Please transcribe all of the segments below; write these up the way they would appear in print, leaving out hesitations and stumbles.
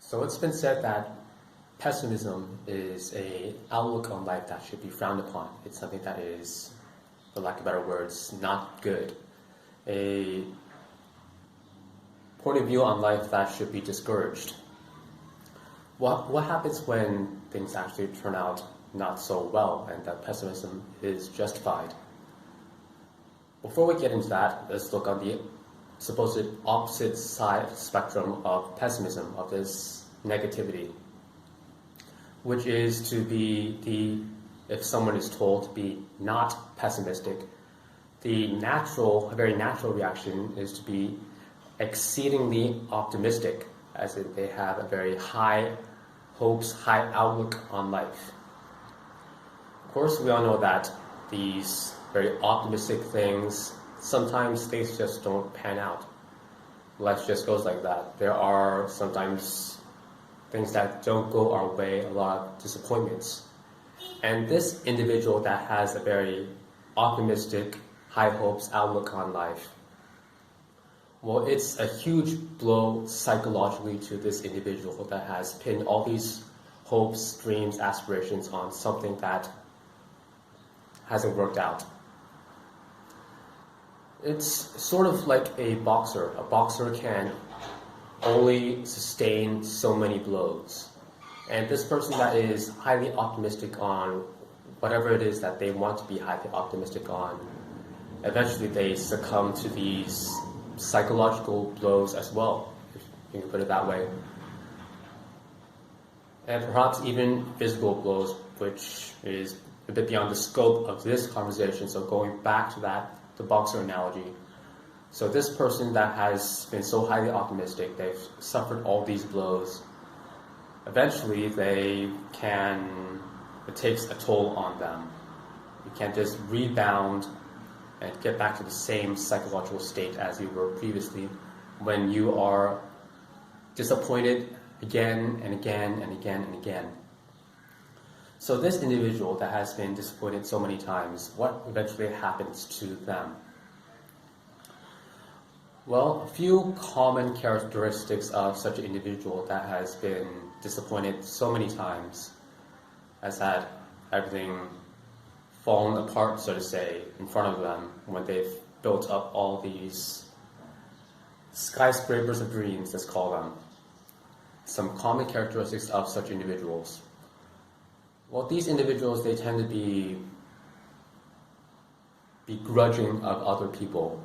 So it's been said that pessimism is an outlook on life that should be frowned upon. It's something that is, for lack of better words, not good. A point of view on life that should be discouraged. What happens when things actually turn out not so well and that pessimism is justified? Before we get into that, let's look on the supposed opposite side of the spectrum of pessimism, of this negativity, which is to be if someone is told to be not pessimistic, a very natural reaction is to be exceedingly optimistic, as in they have a very high hopes, high outlook on life. Of course, we all know that these very optimistic things, sometimes things just don't pan out. Life just goes like that. There are sometimes things that don't go our way, a lot of disappointments. And this individual that has a very optimistic, high hopes outlook on life, well, it's a huge blow psychologically to this individual that has pinned all these hopes, dreams, aspirations on something that hasn't worked out. It's sort of like a boxer. A boxer can only sustain so many blows. And this person that is highly optimistic on whatever it is that they want to be highly optimistic on, eventually they succumb to these psychological blows as well, if you can put it that way. And perhaps even physical blows, which is a bit beyond the scope of this conversation. So going back to the boxer analogy. So this person that has been so highly optimistic, they've suffered all these blows. Eventually it takes a toll on them. You can't just rebound and get back to the same psychological state as you were previously when you are disappointed again and again and again and again. So this individual that has been disappointed so many times, what eventually happens to them? Well, a few common characteristics of such an individual that has been disappointed so many times, has had everything fallen apart, so to say, in front of them when they've built up all these skyscrapers of dreams, let's call them. Some common characteristics of such individuals. Well, these individuals, they tend to be begrudging of other people,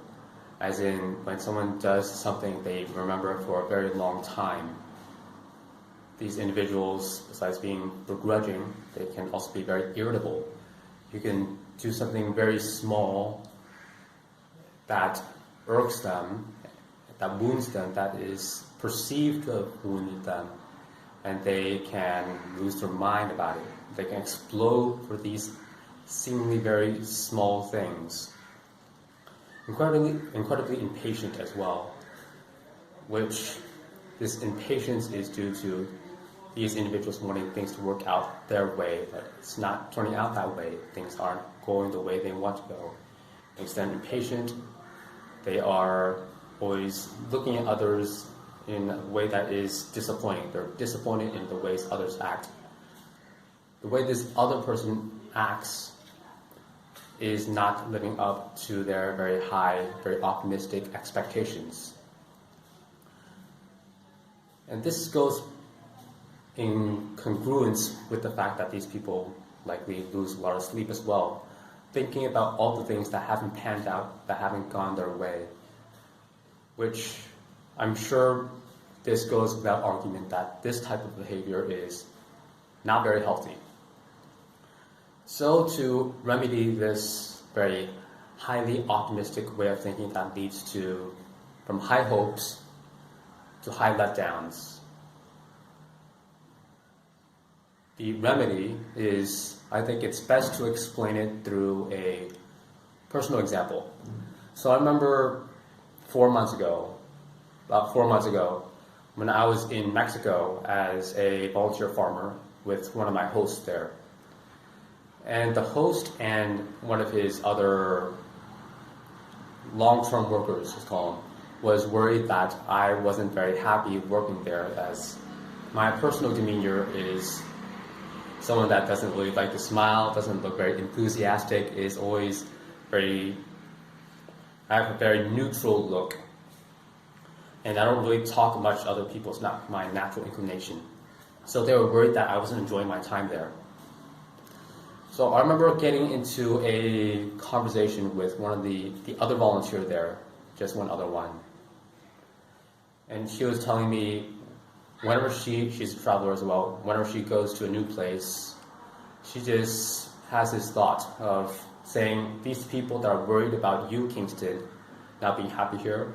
as in when someone does something they remember for a very long time. These individuals, besides being begrudging, they can also be very irritable. You can do something very small that irks them, that wounds them, that is perceived to have wounded them, and they can lose their mind about it. They can explode for these seemingly very small things. Incredibly impatient as well, which this impatience is due to these individuals wanting things to work out their way, but it's not turning out that way. Things aren't going the way they want to go. Instead, impatient, they are always looking at others in a way that is disappointing. They're disappointed in the ways others act. The way this other person acts is not living up to their very high, very optimistic expectations. And this goes in congruence with the fact that these people likely lose a lot of sleep as well, thinking about all the things that haven't panned out, that haven't gone their way, which I'm sure this goes without argument that this type of behavior is not very healthy. So to remedy this very highly optimistic way of thinking that leads to, from high hopes to high letdowns, the remedy is, I think it's best to explain it through a personal example. So I remember about 4 months ago, when I was in Mexico as a volunteer farmer with one of my hosts there. And the host and one of his other long-term workers, let's call them, was worried that I wasn't very happy working there, as my personal demeanor is someone that doesn't really like to smile, doesn't look very enthusiastic, is always I have a very neutral look. And I don't really talk much to other people. It's not my natural inclination. So they were worried that I wasn't enjoying my time there. So I remember getting into a conversation with one of the other volunteer there, just one other one. And she was telling me whenever she's a traveler as well, whenever she goes to a new place, she just has this thought of saying, these people that are worried about you, Kingston, not being happy here.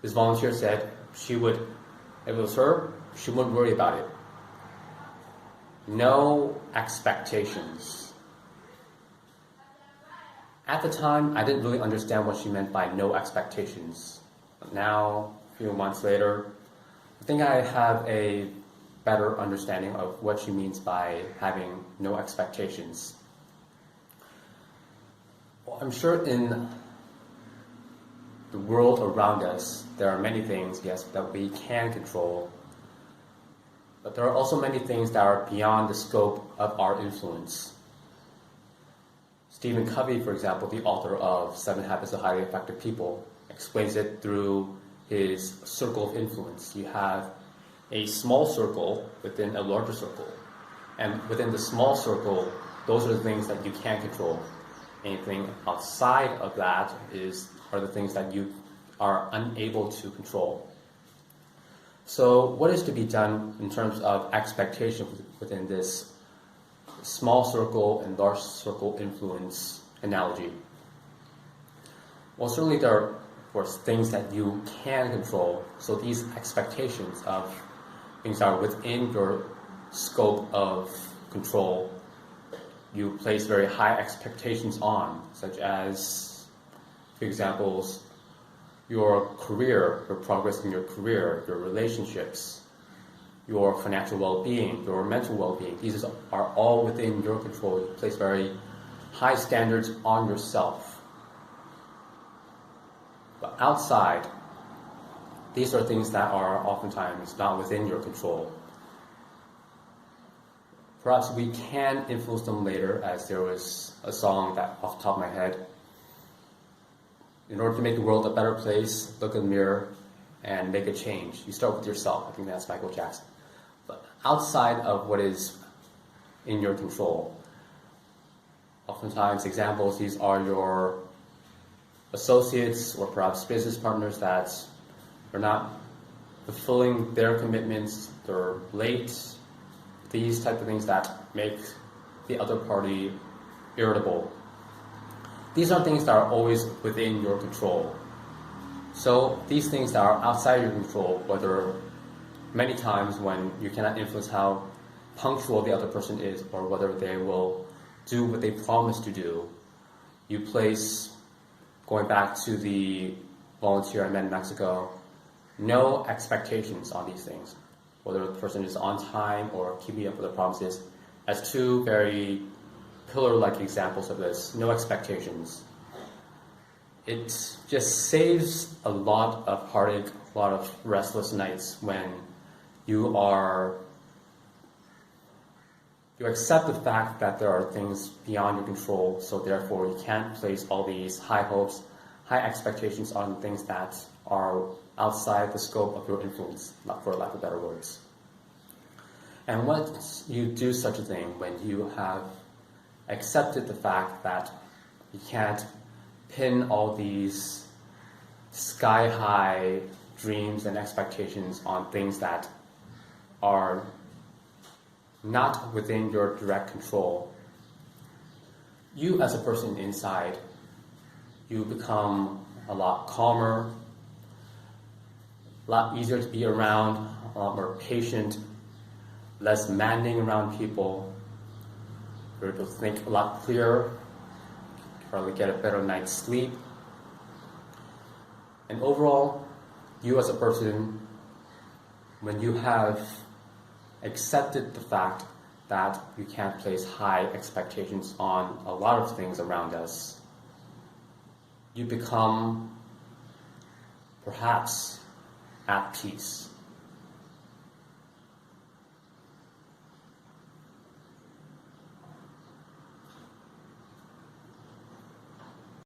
This volunteer said if it was her, she wouldn't worry about it. No expectations. At the time, I didn't really understand what she meant by no expectations. But now, a few months later, I think I have a better understanding of what she means by having no expectations. Well, I'm sure in the world around us, there are many things, yes, that we can control. But there are also many things that are beyond the scope of our influence. Stephen Covey, for example, the author of 7 Habits of Highly Effective People, explains it through his circle of influence. You have a small circle within a larger circle. And within the small circle, those are the things that you can control. Anything outside of that are the things that you are unable to control. So what is to be done in terms of expectation within this small circle and large circle influence analogy? Well, certainly there are, of course, things that you can control. So these expectations of things that are within your scope of control, you place very high expectations on, such as, for examples, your career, your progress in your career, your relationships, your financial well-being, your mental well-being. These are all within your control. You place very high standards on yourself. But outside, these are things that are oftentimes not within your control. Perhaps we can influence them later, as there was a song that off the top of my head. In order to make the world a better place, look in the mirror and make a change. You start with yourself. I think that's Michael Jackson. But outside of what is in your control, oftentimes examples, these are your associates or perhaps business partners that are not fulfilling their commitments, they're late, these type of things that make the other party irritable. These are things that are always within your control. So these things that are outside your control, whether many times when you cannot influence how punctual the other person is or whether they will do what they promise to do, you place, going back to the volunteer I met in Mexico, no expectations on these things, whether the person is on time or keeping up with their promises, as two very pillar-like examples of this, no expectations. It just saves a lot of heartache, a lot of restless nights when you accept the fact that there are things beyond your control, so therefore you can't place all these high hopes, high expectations on things that are outside the scope of your influence, for lack of better words. And once you do such a thing, when you have accepted the fact that you can't pin all these sky-high dreams and expectations on things that are not within your direct control, you as a person inside, you become a lot calmer, a lot easier to be around, a lot more patient, less demanding around people. You're able to think a lot clearer, probably get a better night's sleep. And overall, you as a person, when you have accepted the fact that you can't place high expectations on a lot of things around us, you become perhaps at peace.